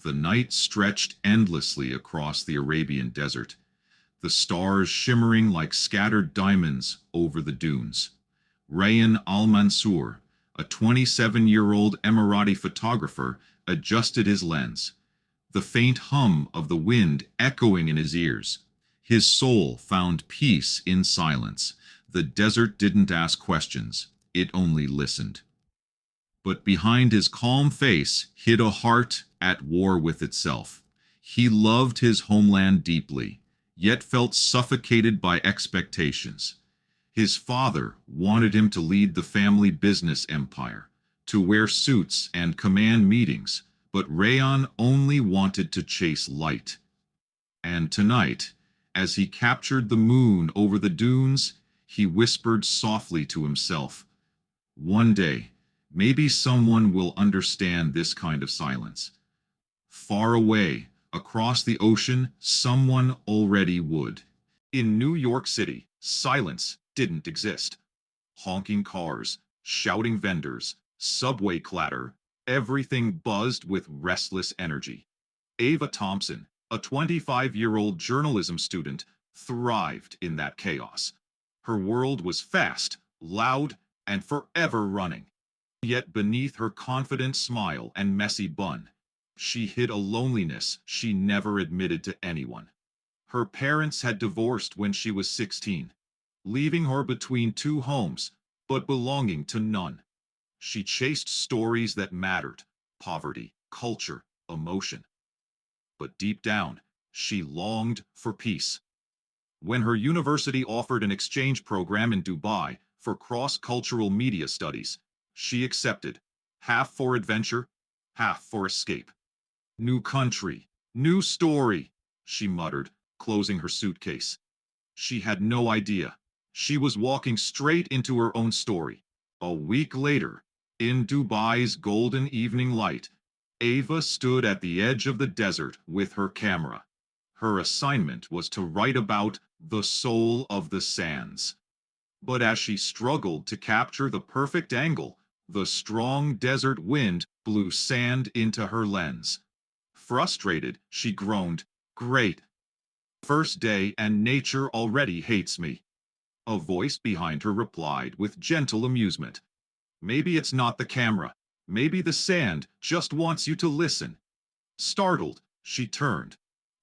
The night stretched endlessly across the Arabian desert, the stars shimmering like scattered diamonds over the dunes. Rayan al-Mansour, a 27-year-old Emirati photographer, adjusted his lens, the faint hum of the wind echoing in his ears. His soul found peace in silence. The desert didn't ask questions, it only listened. But behind his calm face hid a heart at war with itself. He loved his homeland deeply, yet felt suffocated by expectations. His father wanted him to lead the family business empire, to wear suits and command meetings, but Rayon only wanted to chase light. And tonight, as he captured the moon over the dunes, he whispered softly to himself, "One day, maybe someone will understand this kind of silence." Far away, across the ocean, someone already would. In New York City, silence didn't exist. Honking cars, shouting vendors, subway clatter, everything buzzed with restless energy. Ava Thompson, a 25-year-old journalism student, thrived in that chaos. Her world was fast, loud, and forever running. Yet beneath her confident smile and messy bun, she hid a loneliness she never admitted to anyone. Her parents had divorced when she was 16, leaving her between two homes, but belonging to none. She chased stories that mattered: poverty, culture, emotion. But deep down, she longed for peace. When her university offered an exchange program in Dubai for cross-cultural media studies, she accepted, half for adventure, half for escape. "New country, new story," she muttered, closing her suitcase. She had no idea. She was walking straight into her own story. A week later, in Dubai's golden evening light, Ava stood at the edge of the desert with her camera. Her assignment was to write about the soul of the sands. But as she struggled to capture the perfect angle, the strong desert wind blew sand into her lens. Frustrated, she groaned, "Great. First day and nature already hates me." A voice behind her replied with gentle amusement, "Maybe it's not the camera. Maybe the sand just wants you to listen." Startled, she turned.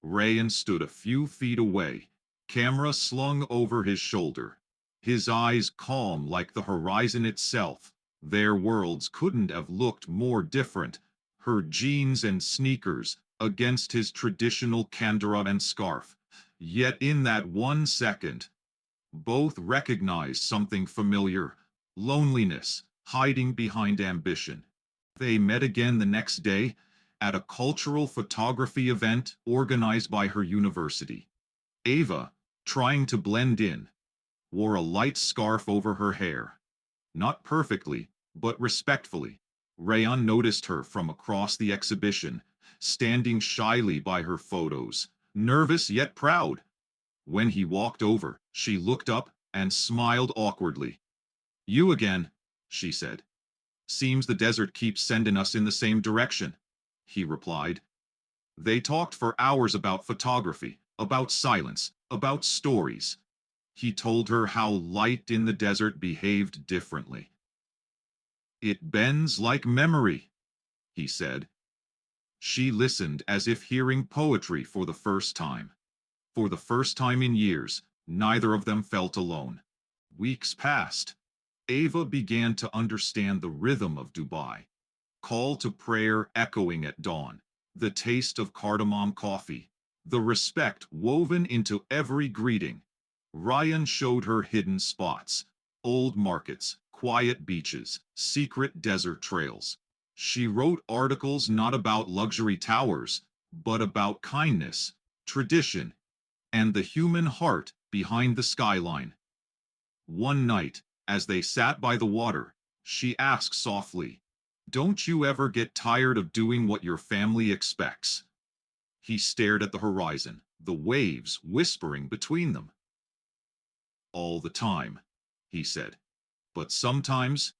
Rayan stood a few feet away, camera slung over his shoulder. His eyes calm like the horizon itself. Their worlds couldn't have looked more different. Her jeans and sneakers against his traditional kandara and scarf. Yet in that 1 second, both recognized something familiar: loneliness hiding behind ambition. They met again the next day at a cultural photography event organized by her university. Ava, trying to blend in, wore a light scarf over her hair. Not perfectly, but respectfully. Rayan noticed her from across the exhibition, standing shyly by her photos, nervous yet proud. When he walked over, she looked up and smiled awkwardly. "You again," she said. "Seems the desert keeps sending us in the same direction," he replied. They talked for hours about photography, about silence, about stories. He told her how light in the desert behaved differently. "It bends like memory," he said. She listened as if hearing poetry for the first time. For the first time in years, neither of them felt alone. Weeks passed. Ava began to understand the rhythm of Dubai. Call to prayer echoing at dawn, the taste of cardamom coffee, the respect woven into every greeting. Ryan showed her hidden spots: old markets, quiet beaches, secret desert trails. She wrote articles not about luxury towers, but about kindness, tradition, and the human heart behind the skyline. One night, as they sat by the water, she asked softly, "Don't you ever get tired of doing what your family expects?" He stared at the horizon, the waves whispering between them. "All the time," he said. "But sometimes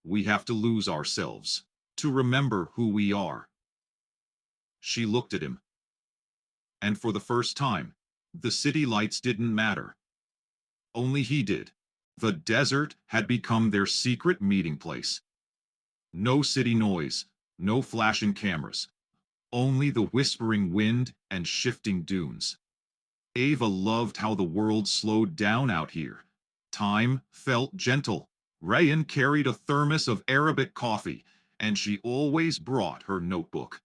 we have to lose ourselves to remember who we are." She looked at him, and for the first time, the city lights didn't matter. Only he did. The desert had become their secret meeting place. No city noise, no flashing cameras, only the whispering wind and shifting dunes. Ava loved how the world slowed down out here. Time felt gentle. Rayan carried a thermos of Arabic coffee, and she always brought her notebook.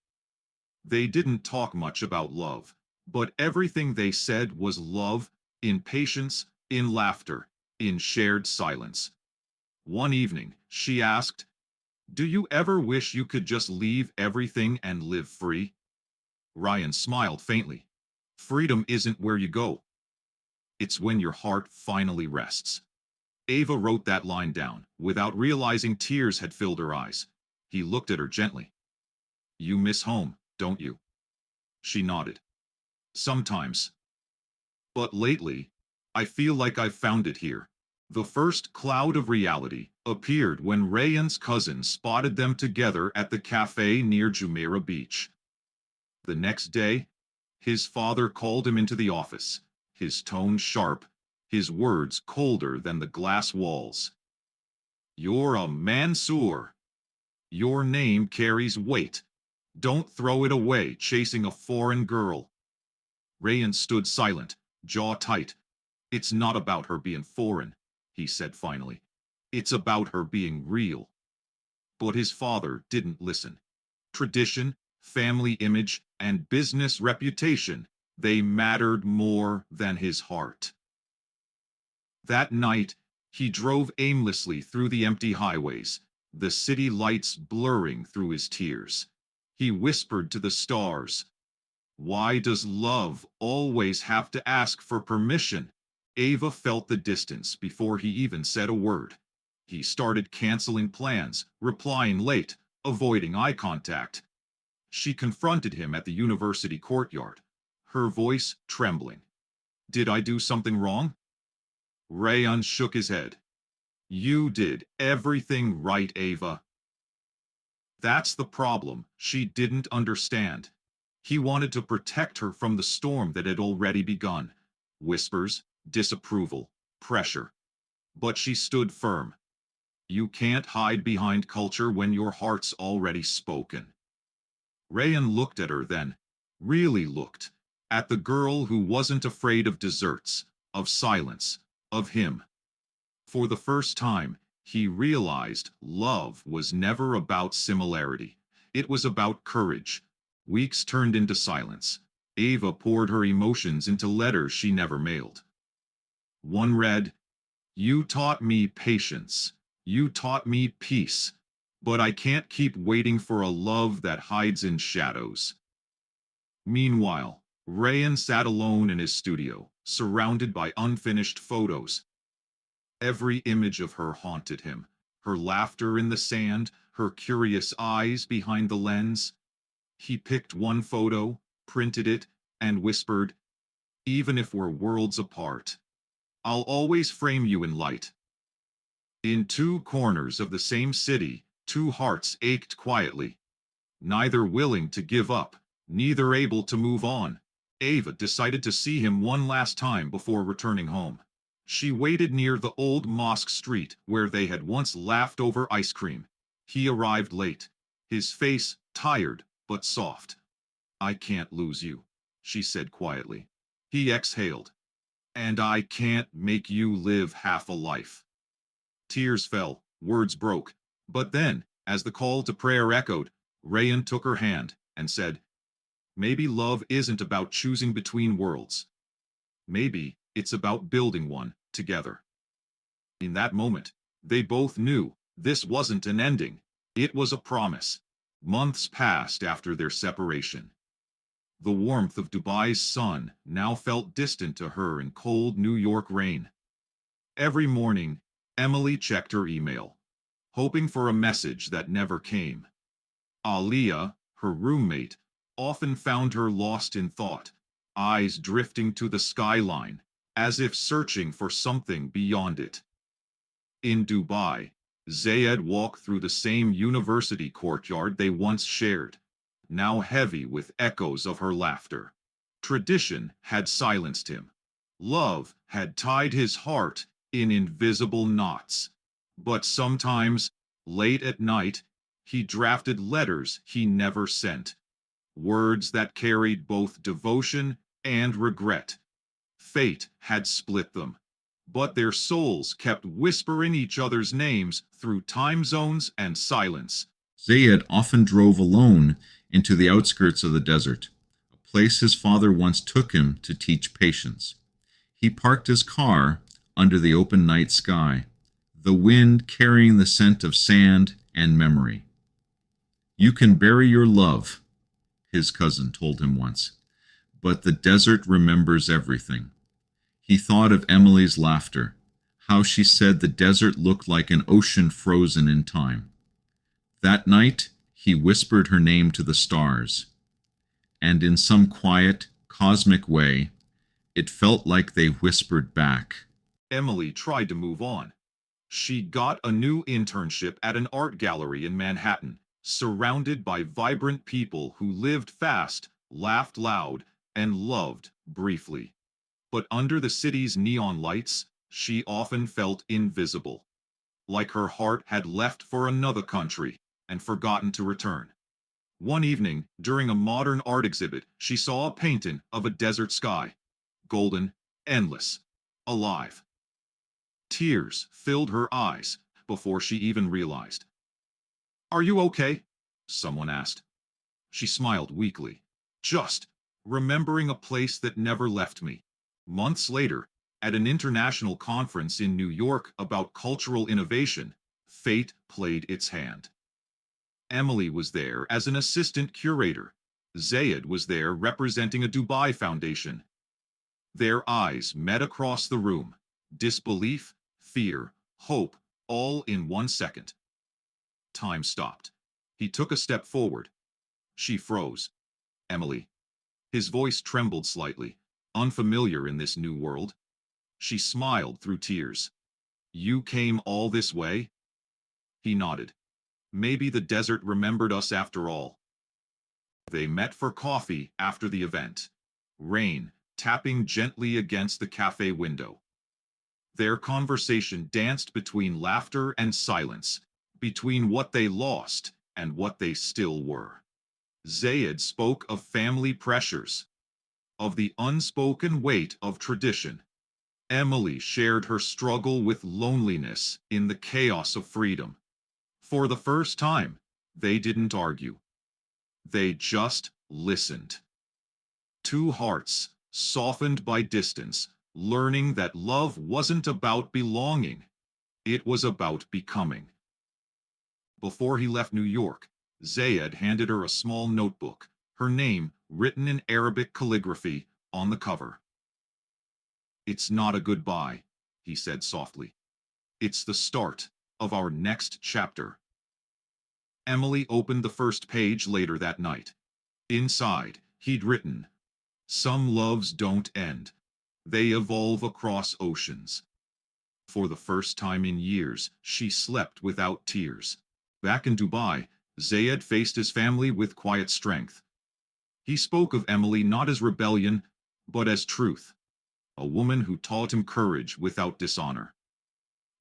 They didn't talk much about love, but everything they said was love, in patience, in laughter, in shared silence. One evening, she asked, "Do you ever wish you could just leave everything and live free?" Ryan smiled faintly. Freedom isn't where you go. It's when your heart finally rests. Ava wrote that line down, without realizing tears had filled her eyes. He looked at her gently. "You miss home, don't you?" She nodded. "Sometimes. But lately, I feel like I've found it here." The first cloud of reality appeared when Rayan's cousin spotted them together at the cafe near Jumeirah Beach. The next day, his father called him into the office, his tone sharp, his words colder than the glass walls. "You're a Mansour. Your name carries weight. Don't throw it away chasing a foreign girl." Rayan stood silent, jaw tight. "It's not about her being foreign," he said finally. "It's about her being real." But his father didn't listen. Tradition, family image, and business reputation, they mattered more than his heart. That night, he drove aimlessly through the empty highways, the city lights blurring through his tears. He whispered to the stars, "Why does love always have to ask for permission?" Ava felt the distance before he even said a word. He started canceling plans, replying late, avoiding eye contact. She confronted him at the university courtyard, her voice trembling. "Did I do something wrong?" Rayan shook his head. "You did everything right, Ava." That's the problem. She didn't understand. He wanted to protect her from the storm that had already begun. Whispers, disapproval, pressure. But she stood firm. You can't hide behind culture when your heart's already spoken. Rayan looked at her then, really looked, at the girl who wasn't afraid of deserts, of silence, of him. For the first time, he realized love was never about similarity. It was about courage. Weeks turned into silence. Ava poured her emotions into letters she never mailed. One read, "You taught me patience. You taught me peace. But I can't keep waiting for a love that hides in shadows." Meanwhile, Rayan sat alone in his studio, surrounded by unfinished photos. Every image of her haunted him. Her laughter in the sand, her curious eyes behind the lens. He picked one photo, printed it, and whispered, "Even if we're worlds apart, I'll always frame you in light." In two corners of the same city, two hearts ached quietly, neither willing to give up, neither able to move on. Ava decided to see him one last time before returning home. She waited near the old mosque street where they had once laughed over ice cream. He arrived late, his face tired but soft. "I can't lose you," she said quietly. He exhaled. "And I can't make you live half a life." Tears fell, words broke. But then, as the call to prayer echoed, Rayan took her hand and said, "Maybe love isn't about choosing between worlds. Maybe it's about building one together." In that moment, they both knew this wasn't an ending. It was a promise. Months passed after their separation. The warmth of Dubai's sun now felt distant to her in cold New York rain. Every morning, Emily checked her email, hoping for a message that never came. Aliyah, her roommate, often found her lost in thought, eyes drifting to the skyline, as if searching for something beyond it. In Dubai, Zayed walked through the same university courtyard they once shared. now heavy with echoes of her laughter. Tradition had silenced him. Love had tied his heart in invisible knots. But sometimes, late at night, he drafted letters he never sent, words that carried both devotion and regret. Fate had split them, but their souls kept whispering each other's names through time zones and silence. Zayed often drove alone into the outskirts of the desert, a place his father once took him to teach patience. He parked his car under the open night sky, the wind carrying the scent of sand and memory. "You can bury your love," his cousin told him once, "but the desert remembers everything." He thought of Emily's laughter, how she said the desert looked like an ocean frozen in time. That night, he whispered her name to the stars, and in some quiet, cosmic way, it felt like they whispered back. Emily tried to move on. She got a new internship at an art gallery in Manhattan, surrounded by vibrant people who lived fast, laughed loud, and loved briefly. But under the city's neon lights, she often felt invisible, like her heart had left for another country and forgotten to return. One evening, during a modern art exhibit, she saw a painting of a desert sky, golden, endless, alive. Tears filled her eyes before she even realized. "Are you okay?" someone asked. She smiled weakly. "Just remembering a place that never left me." Months later, at an international conference in New York about cultural innovation, fate played its hand. Emily was there as an assistant curator. Zayed was there representing a Dubai foundation. Their eyes met across the room. Disbelief, fear, hope, all in 1 second. Time stopped. He took a step forward. She froze. "Emily." His voice trembled slightly, unfamiliar in this new world. She smiled through tears. "You came all this way?" He nodded. "Maybe the desert remembered us after all." They met for coffee after the event. Rain tapping gently against the cafe window. Their conversation danced between laughter and silence, between what they lost and what they still were. Zayed spoke of family pressures, of the unspoken weight of tradition. Emily shared her struggle with loneliness in the chaos of freedom. For the first time, they didn't argue. They just listened. Two hearts, softened by distance, learning that love wasn't about belonging. It was about becoming. Before he left New York, Zayed handed her a small notebook, her name written in Arabic calligraphy on the cover. "It's not a goodbye," he said softly. "It's the start of our next chapter." Emily opened the first page later that night. Inside, he'd written, "Some loves don't end. They evolve across oceans." For the first time in years, she slept without tears. Back in Dubai, Zayed faced his family with quiet strength. He spoke of Emily not as rebellion, but as truth, a woman who taught him courage without dishonor.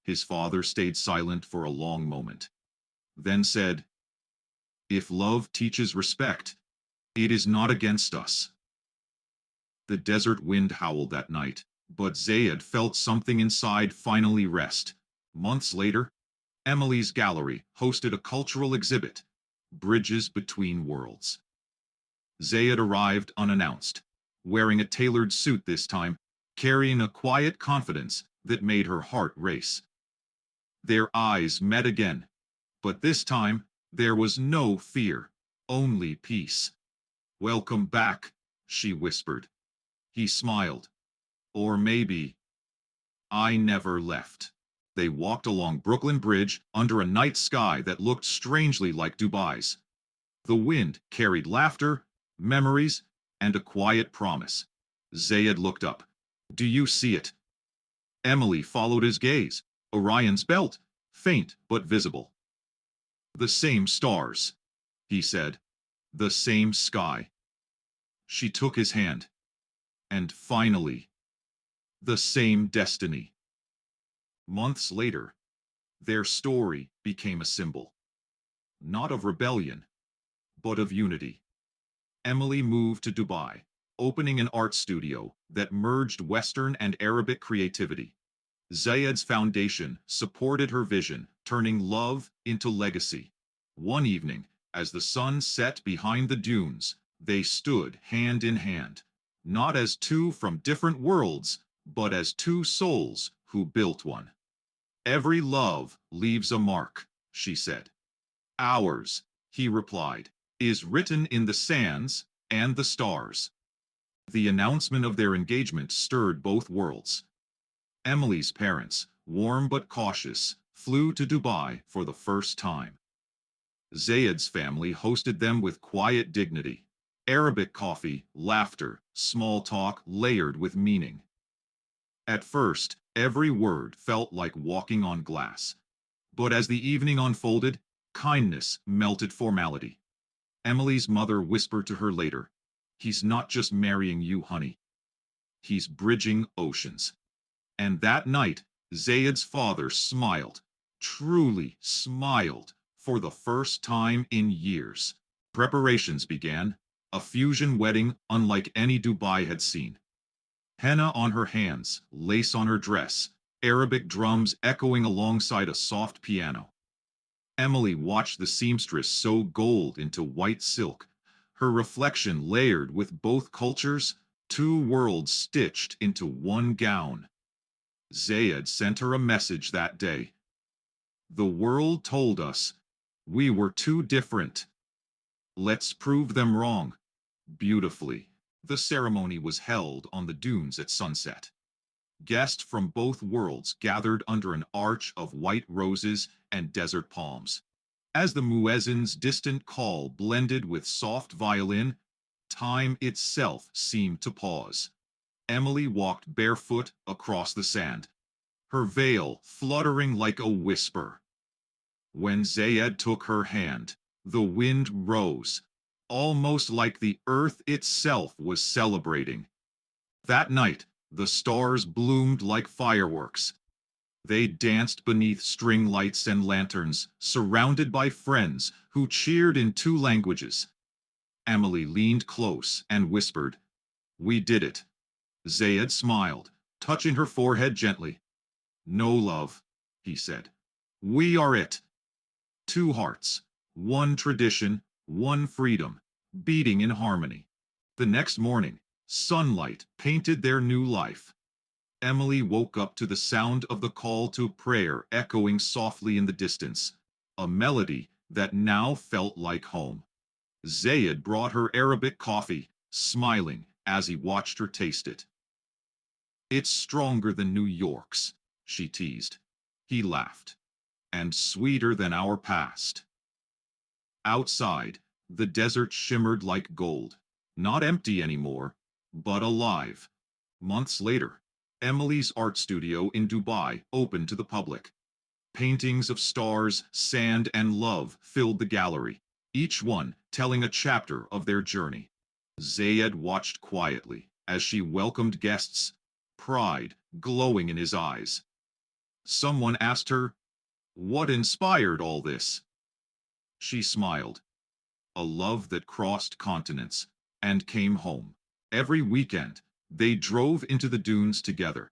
His father stayed silent for a long moment, then said, "If love teaches respect, it is not against us." The desert wind howled that night, but Zayed felt something inside finally rest. Months later, Emily's gallery hosted a cultural exhibit, Bridges Between Worlds. Zayed arrived unannounced, wearing a tailored suit this time, carrying a quiet confidence that made her heart race. Their eyes met again, but this time there was no fear, only peace. "Welcome back," she whispered. He smiled. "Or maybe I never left." They walked along Brooklyn Bridge under a night sky that looked strangely like Dubai's. The wind carried laughter, memories, and a quiet promise. Zayed looked up. "Do you see it?" Emily followed his gaze. Orion's belt, faint but visible. "The same stars," he said. the same sky. She took his hand. And finally, the same destiny. Months later, their story became a symbol, not of rebellion, but of unity. Emily moved to Dubai, opening an art studio that merged Western and Arabic creativity. Zayed's foundation supported her vision, turning love into legacy. One evening, as the sun set behind the dunes, they stood hand in hand, not as two from different worlds, but as two souls who built one. Every love leaves a mark, she said. Ours, he replied, is written in the sands and the stars. The announcement of their engagement stirred both worlds. Emily's parents, warm but cautious, flew to Dubai for the first time. Zayed's family hosted them with quiet dignity. Arabic coffee, laughter, small talk layered with meaning. At first, every word felt like walking on glass. But as the evening unfolded, kindness melted formality. Emily's mother whispered to her later, "He's not just marrying you, honey. He's bridging oceans." And that night, Zayed's father smiled, truly smiled, for the first time in years. Preparations began, a fusion wedding unlike any Dubai had seen. Henna on her hands, lace on her dress, Arabic drums echoing alongside a soft piano. Emily watched the seamstress sew gold into white silk, her reflection layered with both cultures, two worlds stitched into one gown. Zayed sent her a message that day. The world told us we were too different. Let's prove them wrong. Beautifully. The ceremony was held on the dunes at sunset. Guests from both worlds gathered under an arch of white roses and desert palms. As the muezzin's distant call blended with soft violin, time itself seemed to pause. Emily walked barefoot across the sand, her veil fluttering like a whisper. When Zayed took her hand, the wind rose, almost like the earth itself was celebrating. That night, the stars bloomed like fireworks. They danced beneath string lights and lanterns, surrounded by friends who cheered in two languages. Emily leaned close and whispered, "We did it." Zayed smiled, touching her forehead gently. "No, love," he said. "We are it." Two hearts, one tradition, one freedom, beating in harmony. The next morning, sunlight painted their new life. Emily woke up to the sound of the call to prayer echoing softly in the distance, a melody that now felt like home. Zayed brought her Arabic coffee, smiling as he watched her taste it. "It's stronger than New York's," she teased. He laughed. "And sweeter than our past." Outside, the desert shimmered like gold, not empty anymore, but alive. Months later, Emily's art studio in Dubai opened to the public. Paintings of stars, sand, and love filled the gallery, each one telling a chapter of their journey. Zayed watched quietly as she welcomed guests, pride glowing in his eyes. Someone asked her, "What inspired all this?" She smiled. A love that crossed continents and came home. Every weekend, they drove into the dunes together.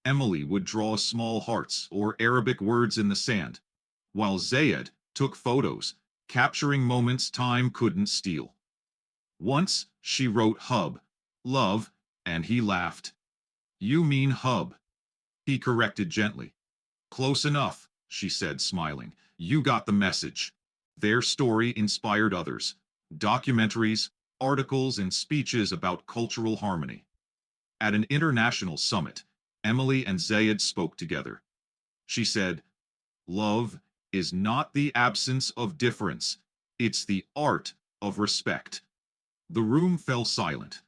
Emily would draw small hearts or Arabic words in the sand, while Zayed took photos, capturing moments time couldn't steal. Once, she wrote hub, love, and he laughed. "You mean hub," he corrected gently. "Close enough," she said, smiling. "You got the message." Their story inspired others. Documentaries, articles, and speeches about cultural harmony. At an international summit, Emily and Zayed spoke together. She said, "Love is not the absence of difference, it's the art of respect." The room fell silent.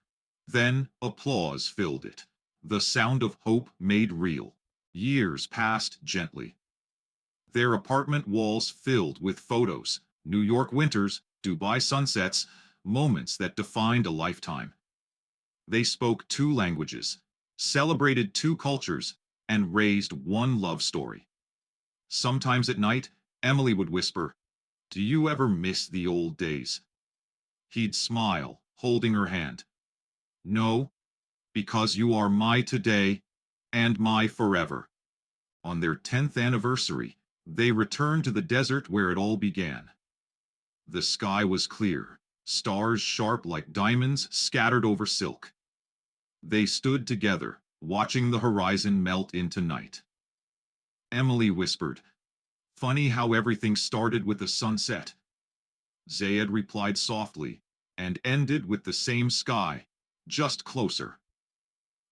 Then applause filled it. The sound of hope made real. Years passed gently. Their apartment walls filled with photos, New York winters, Dubai sunsets, moments that defined a lifetime. They spoke two languages, celebrated two cultures, and raised one love story. Sometimes at night, Emily would whisper, "Do you ever miss the old days?" He'd smile, holding her hand. "No, because you are my today and my forever." On their 10th anniversary, they returned to the desert where it all began. The sky was clear, stars sharp like diamonds scattered over silk. They stood together, watching the horizon melt into night. Emily whispered, "Funny how everything started with a sunset." Zayed replied softly, and ended with the same sky, just closer.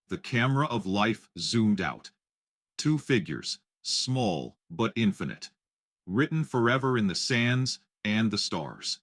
The camera of life zoomed out. Two figures, small but infinite, written forever in the sands and the stars.